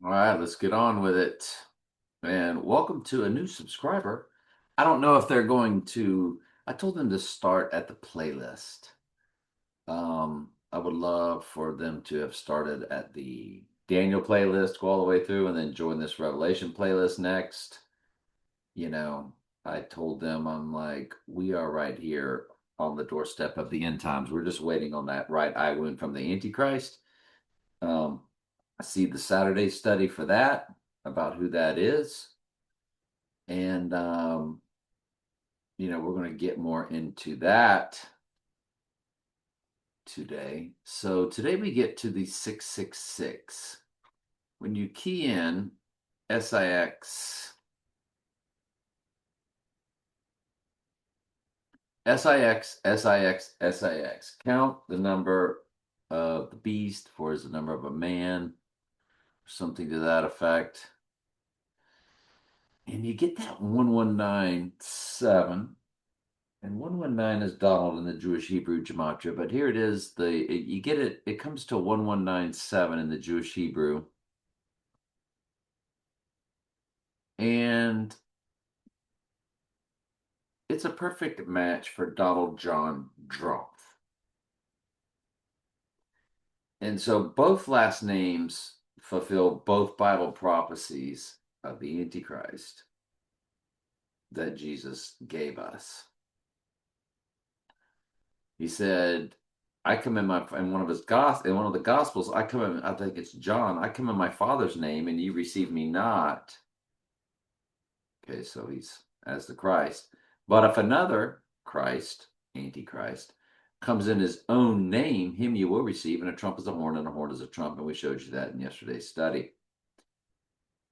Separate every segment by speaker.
Speaker 1: All right, let's get on with it. And welcome to a new subscriber. I don't know if they're going to, I told them to start at the playlist. I would love for them to have started at the Daniel playlist, go all the way through, and then join this Revelation playlist next. You know, I told them, I'm like, we are right here on the doorstep of the end times. We're just waiting on that right eye wound from the Antichrist. Um, I see the Saturday study for that, about who that is. And, we're going to get more into that today. So today we get to the 666. When you key in SIX, SIX, SIX, SIX, count the number of the beast for is the number of a man, something to that effect. And you get that 1197. And 119 is Donald in the Jewish Hebrew gematria, but here it is. You get it. It comes to 1197 in the Jewish Hebrew, and it's a perfect match for Donald John Trump. And so both last names fulfill both Bible prophecies of the Antichrist that Jesus gave us. He said, I come in one of his gospel in one of the gospels, I come in, I think it's John, I come in my father's name and you receive me not. Okay, so he's as the Christ. But if another Christ, Antichrist, comes in his own name, him you will receive, and a trump is a horn, and a horn is a trump, and we showed you that in yesterday's study.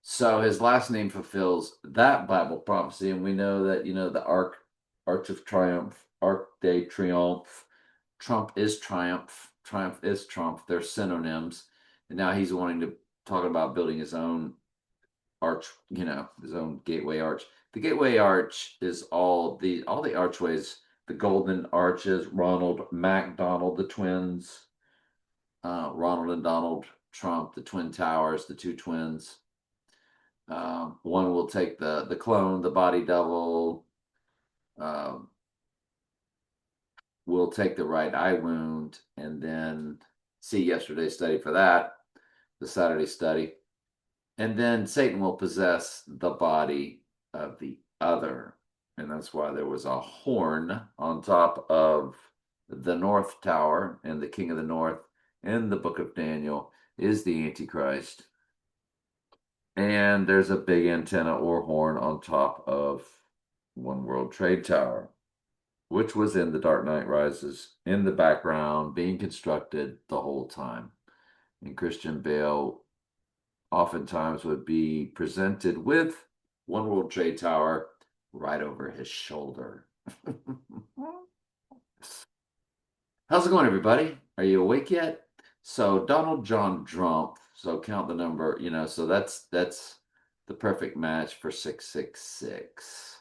Speaker 1: So his last name fulfills that Bible prophecy, and we know that the Arch of Triumph, Arc de Triomphe, Trump is triumph, triumph is Trump. They're synonyms, and now he's wanting to talk about building his own arch, his own gateway arch. The gateway arch is all the archways, the golden arches, Ronald MacDonald, the twins, Ronald and Donald Trump, the twin towers, the two twins. One will take the clone, the body double. Um, will take the right eye wound, and then see yesterday's study for that, the Saturday study. And then Satan will possess the body of the other. And that's why there was a horn on top of the North Tower, and the King of the North in the book of Daniel is the Antichrist. And there's a big antenna or horn on top of One World Trade Tower, which was in The Dark Knight Rises in the background being constructed the whole time. And Christian Bale oftentimes would be presented with One World Trade Tower right over his shoulder. How's it going, everybody? Are you awake yet? So Donald John Trump. So count the number. So that's the perfect match for 666.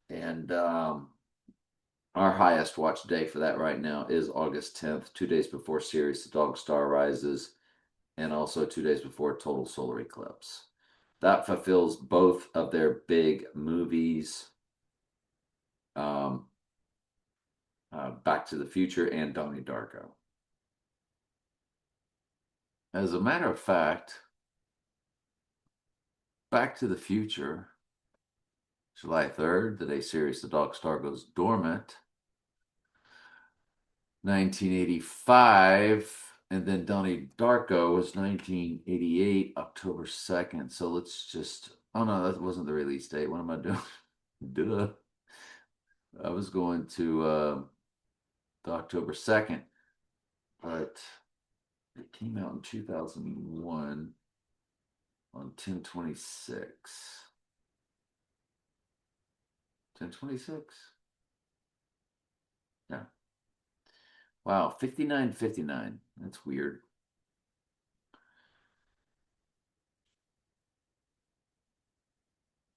Speaker 1: And our highest watch day for that right now is August 10th, 2 days before Sirius the Dog Star rises, and also 2 days before total solar eclipse. That fulfills both of their big movies, um, Back to the Future and Donnie Darko. As a matter of fact, Back to the Future, July 3rd, the day Sirius the Dog Star goes dormant, 1985, and then Donnie Darko was 1988, October 2nd. So let's just, oh no, that wasn't the release date. What am I doing? Duh. I was going to the October 2nd, but it came out in 2001 on 10/26. 10/26? Yeah. Wow, 59/59. That's weird.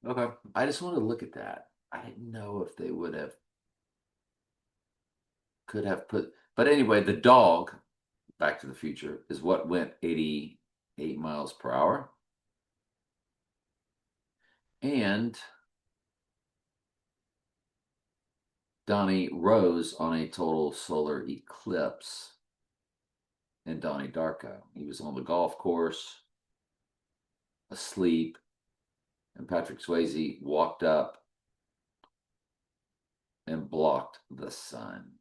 Speaker 1: Okay. I just want to look at that. I didn't know if they could have put, but anyway, the dog, Back to the Future, is what went 80. 8 miles per hour. And Donnie rose on a total solar eclipse in Donnie Darko. He was on the golf course, asleep, and Patrick Swayze walked up and blocked the sun,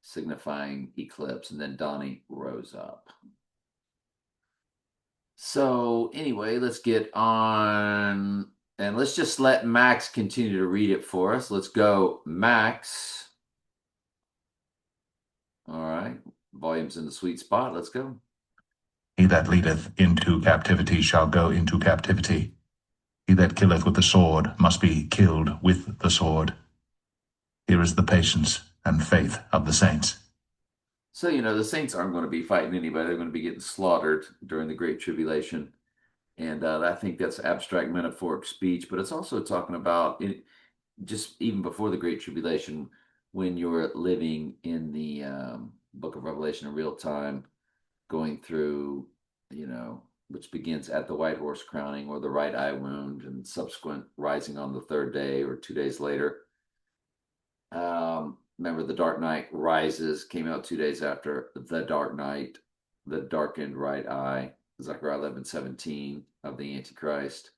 Speaker 1: signifying eclipse, and then Donnie rose up. So anyway, let's get on and let's just let Max continue to read it for us. Let's go, Max. All right, volume's in the sweet spot. Let's go.
Speaker 2: He that leadeth into captivity shall go into captivity. He that killeth with the sword must be killed with the sword. Here is the patience and faith of the saints.
Speaker 1: So, the saints aren't going to be fighting anybody. They're going to be getting slaughtered during the Great Tribulation. And I think that's abstract metaphoric speech, but it's also talking about just even before the Great Tribulation, when you're living in the book of Revelation in real time, going through, which begins at the white horse crowning or the right eye wound and subsequent rising on the third day or 2 days later. Remember, The Dark Knight Rises came out 2 days after The Dark Knight, the darkened right eye, Zechariah 11:17 of the Antichrist,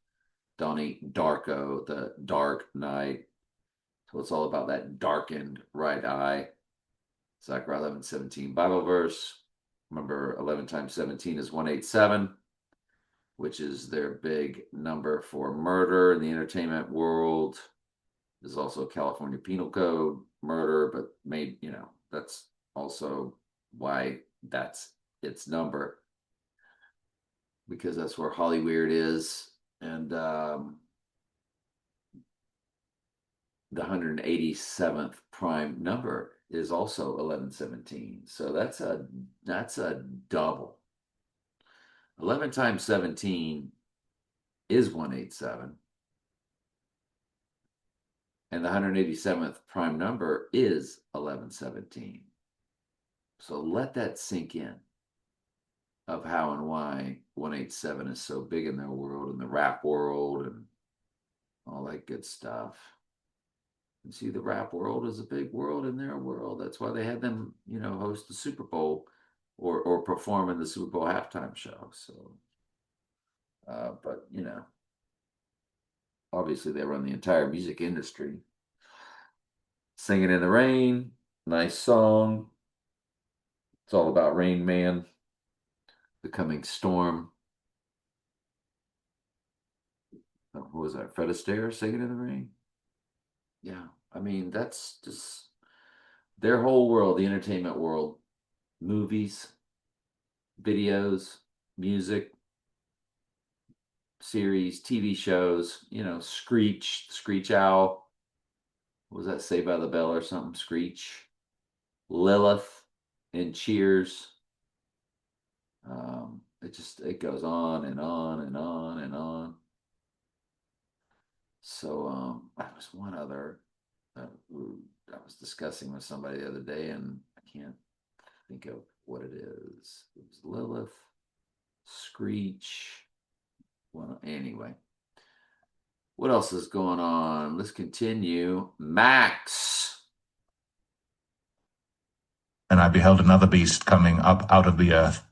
Speaker 1: Donnie Darko, the Dark Knight. So it's all about that darkened right eye. Zechariah 11:17 Bible verse. Remember, 11 times 17 is 187, which is their big number for murder in the entertainment world. There's also California Penal Code murder, but that's also why that's its number, because that's where Hollyweird is. And the 187th prime number is also 1117. So that's a double. 11 times 17 is 187. And the 187th prime number is 1117. So let that sink in of how and why 187 is so big in their world, in the rap world, and all that good stuff. And see, the rap world is a big world in their world. That's why they had them, host the Super Bowl or perform in the Super Bowl halftime show. So, but obviously they run the entire music industry. Singing in the Rain, nice song. It's all about Rain Man, the coming storm. What was that? Fred Astaire, Singing in the Rain? Yeah, I mean, that's just their whole world, the entertainment world, movies, videos, music, series, TV shows, Screech, Screech Owl. What was that, Saved by the Bell or something? Screech, Lilith, and Cheers. It goes on and on and on and on. So I was one other I was discussing with somebody the other day, and I can't think of what it is. It was Lilith, Screech. Well, anyway, what else is going on? Let's continue. Max.
Speaker 2: And I beheld another beast coming up out of the earth,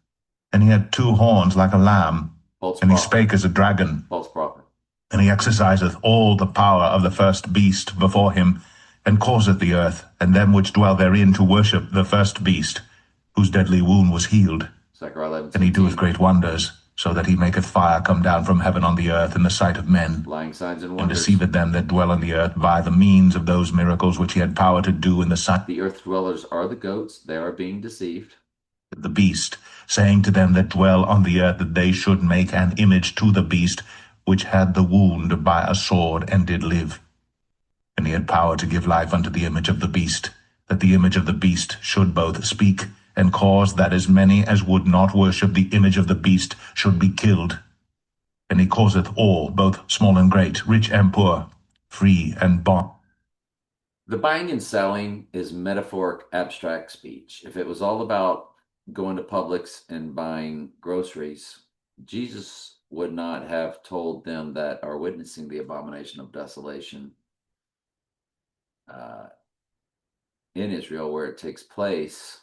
Speaker 2: and he had two horns like a lamb,
Speaker 1: False
Speaker 2: and he
Speaker 1: prophet.
Speaker 2: spake as a dragon.
Speaker 1: False prophet.
Speaker 2: And he exerciseth all the power of the first beast before him, and causeth the earth, and them which dwell therein, to worship the first beast, whose deadly wound was healed.
Speaker 1: Zechariah 11,
Speaker 2: and he doeth great wonders, so that he maketh fire come down from heaven on the earth in the sight of men,
Speaker 1: lying signs and
Speaker 2: and
Speaker 1: wonders.
Speaker 2: deceiveth them that dwell on the earth by the means of those miracles which he had power to do in the sight
Speaker 1: The earth dwellers are the goats. They are being deceived.
Speaker 2: of the beast, saying to them that dwell on the earth that they should make an image to the beast, which had the wound by a sword, and did live. And he had power to give life unto the image of the beast, that the image of the beast should both speak, and cause that as many as would not worship the image of the beast should be killed. And he causeth all, both small and great, rich and poor, free and bond.
Speaker 1: The buying and selling is metaphoric abstract speech. If it was all about going to Publix and buying groceries, Jesus would not have told them that are witnessing the abomination of desolation in Israel where it takes place.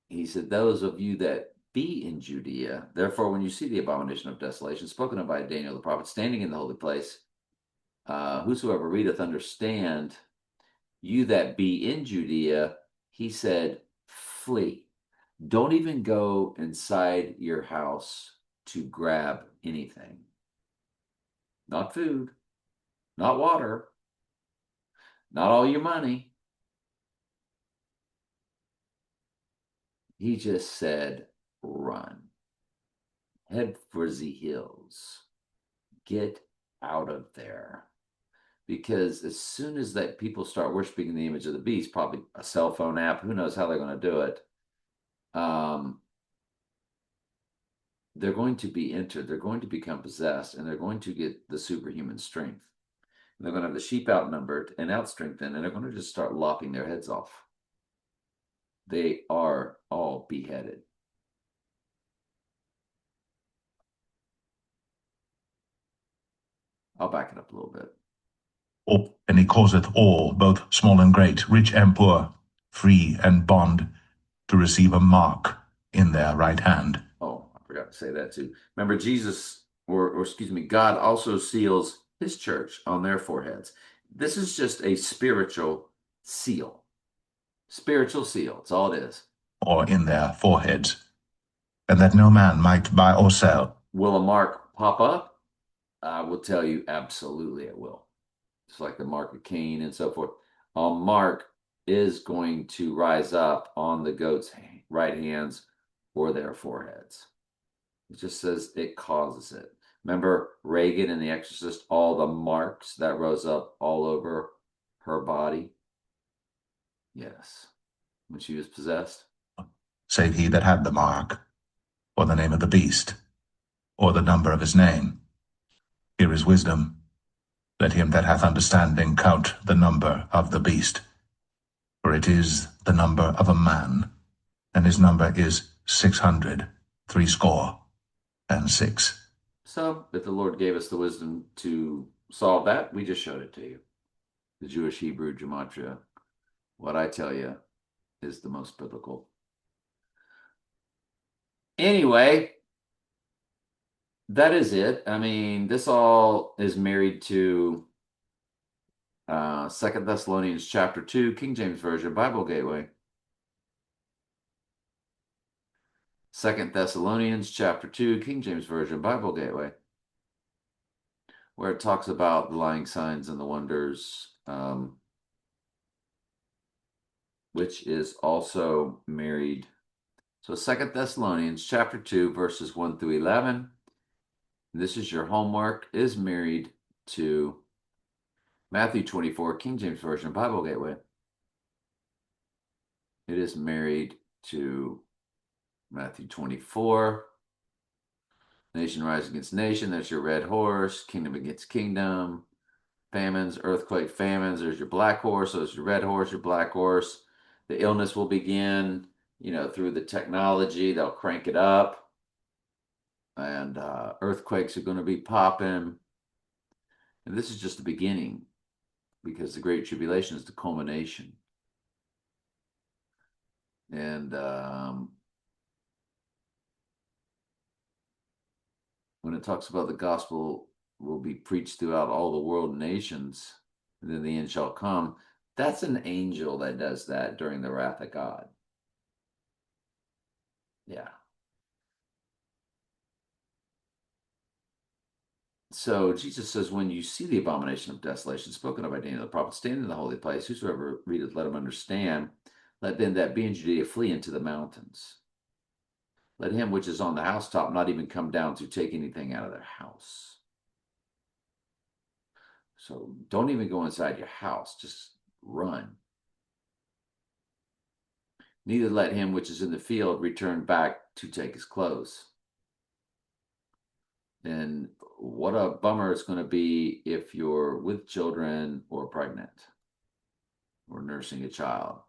Speaker 1: He said, those of you that be in Judea, therefore, when you see the abomination of desolation spoken of by Daniel the prophet standing in the holy place, whosoever readeth understand, you that be in Judea, he said, flee. Don't even go inside your house to grab anything. Not food, not water, not all your money. He just said, run. Head for the hills. Get out of there. Because as soon as that people start worshiping the image of the beast, probably a cell phone app, who knows how they're going to do it, they're going to be entered, they're going to become possessed, and they're going to get the superhuman strength. And they're going to have the sheep outnumbered and outstrengthened, and they're going to just start lopping their heads off. They are all beheaded. I'll back it up a little bit.
Speaker 2: And he causeth all, both small and great, rich and poor, free and bond, to receive a mark in their right hand.
Speaker 1: Oh, I forgot to say that too. Remember, Jesus, or excuse me, God also seals his church on their foreheads. This is just a spiritual seal. Spiritual seal. That's all it is.
Speaker 2: Or in their foreheads, and that no man might buy or sell.
Speaker 1: Will a mark pop up? I will tell you, absolutely it will. It's like the mark of Cain and so forth. A mark is going to rise up on the goat's right hands or their foreheads. It just says it causes it. Remember Regan in The Exorcist, all the marks that rose up all over her body? Yes. When she was possessed?
Speaker 2: Save he that had the mark, or the name of the beast, or the number of his name. Here is wisdom. Let him that hath understanding count the number of the beast. For it is the number of a man, and his number is 666.
Speaker 1: So, if the Lord gave us the wisdom to solve that, we just showed it to you. The Jewish Hebrew gematria. What I tell you is the most biblical. Anyway, that is it. I mean, this all is married to 2 Thessalonians chapter 2, King James Version, Bible Gateway. 2 Thessalonians chapter 2, King James Version, Bible Gateway, where it talks about the lying signs and the wonders, which is also married. So 2 Thessalonians chapter 2, verses 1 through 11. This is your homework, is married to Matthew 24, King James Version, Bible Gateway. It is married to Matthew 24. Nation rise against nation. There's your red horse. Kingdom against kingdom. Famines, earthquake, famines. There's your black horse. There's your red horse, your black horse. The illness will begin, through the technology. They'll crank it up. And earthquakes are going to be popping. And this is just the beginning, because the Great Tribulation is the culmination. And when it talks about the gospel will be preached throughout all the world nations, and then the end shall come, that's an angel that does that during the wrath of God. Yeah. So Jesus says, when you see the abomination of desolation spoken of by Daniel the prophet, stand in the holy place, whosoever readeth, let him understand. Let them that be in Judea flee into the mountains. Let him which is on the housetop not even come down to take anything out of their house. So don't even go inside your house, just run. Neither let him which is in the field return back to take his clothes. And what a bummer it's going to be if you're with children or pregnant or nursing a child.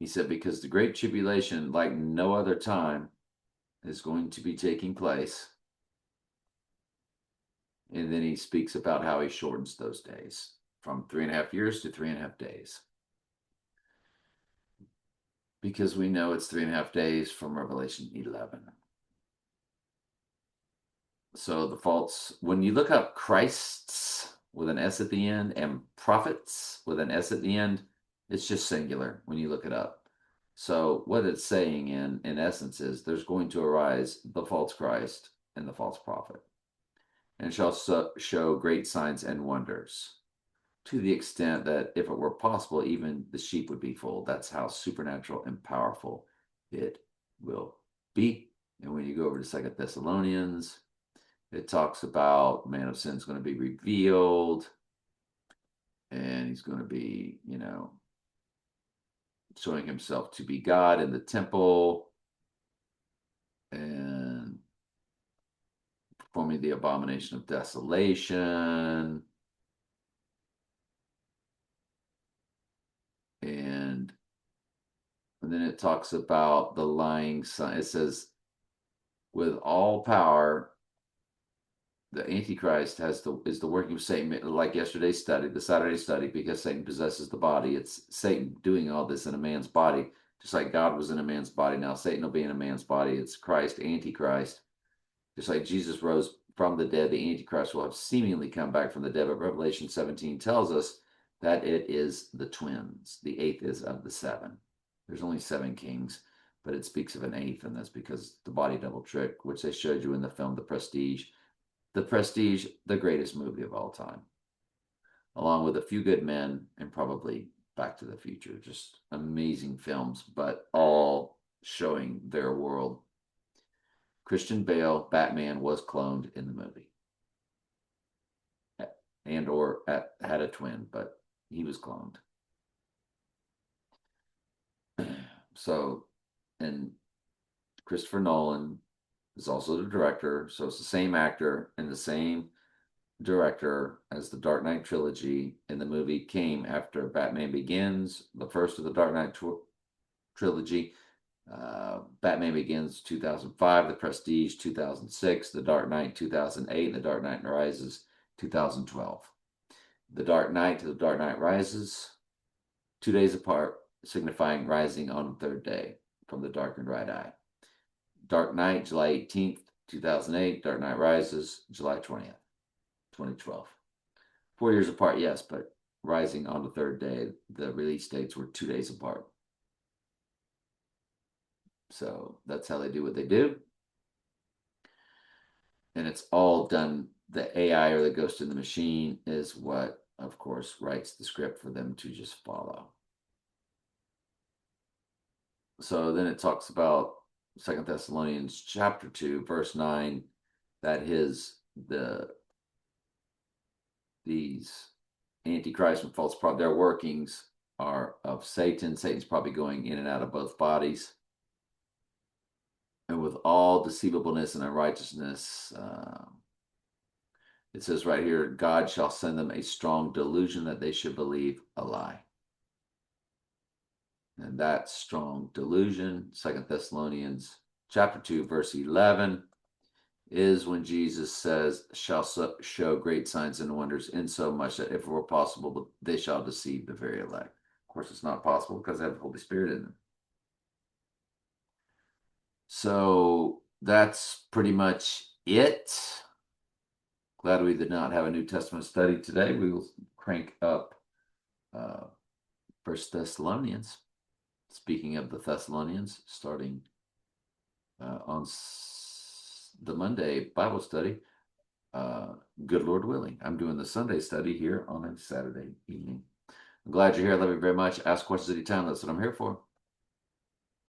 Speaker 1: He said, because the great tribulation, like no other time, is going to be taking place. And then he speaks about how he shortens those days from 3.5 years to 3.5 days. Because we know it's 3.5 days from Revelation 11. So the false, when you look up Christs with an S at the end and prophets with an S at the end, it's just singular when you look it up. So what it's saying in essence is there's going to arise the false Christ and the false prophet, and shall show great signs and wonders, to the extent that if it were possible, even the sheep would be fooled. That's how supernatural and powerful it will be. And when you go over to 2 Thessalonians, it talks about man of sin is going to be revealed, and he's going to be, showing himself to be God in the temple and performing the abomination of desolation. And then it talks about the lying son. It says, with all power, the Antichrist is the working of Satan, like yesterday's study, the Saturday study, because Satan possesses the body. It's Satan doing all this in a man's body, just like God was in a man's body. Now Satan will be in a man's body. It's Christ, Antichrist. Just like Jesus rose from the dead, the Antichrist will have seemingly come back from the dead. But Revelation 17 tells us that it is the twins. The eighth is of the seven. There's only 7 kings, but it speaks of an eighth, and that's because the body double trick, which they showed you in the film The Prestige. The Prestige, the greatest movie of all time, along with A Few Good Men and probably Back to the Future. Just amazing films, but all showing their world. Christian Bale, Batman, was cloned in the movie, and or had a twin, but he was cloned. So, and Christopher Nolan is also the director, so it's the same actor and the same director as the Dark Knight trilogy. And the movie came after Batman Begins, the first of the Dark Knight trilogy. Batman Begins 2005, The Prestige 2006, The Dark Knight 2008, and The Dark Knight Rises 2012. The Dark Knight to The Dark Knight Rises, 2 days apart, signifying rising on the third day from the darkened right eye. Dark Knight, July 18th, 2008. Dark Knight Rises, July 20th, 2012. 4 years apart, yes, but rising on the third day. The release dates were 2 days apart. So that's how they do what they do. And it's all done. The AI, or the ghost in the machine, is what, of course, writes the script for them to just follow. So then it talks about 2 Thessalonians chapter 2, verse 9, that these Antichrist and false prophet, their workings are of Satan. Satan's probably going in and out of both bodies. And with all deceivableness and unrighteousness, it says right here, God shall send them a strong delusion that they should believe a lie. And that strong delusion, 2 Thessalonians chapter 2, verse 11, is when Jesus says, shall show great signs and wonders, in so much that if it were possible, they shall deceive the very elect. Of course, it's not possible because they have the Holy Spirit in them. So that's pretty much it. Glad we did not have a New Testament study today. We will crank up First Thessalonians. Speaking of the Thessalonians, starting on the Monday Bible study, good Lord willing. I'm doing the Sunday study here on a Saturday evening. I'm glad you're here. I love you very much. Ask questions anytime. That's what I'm here for.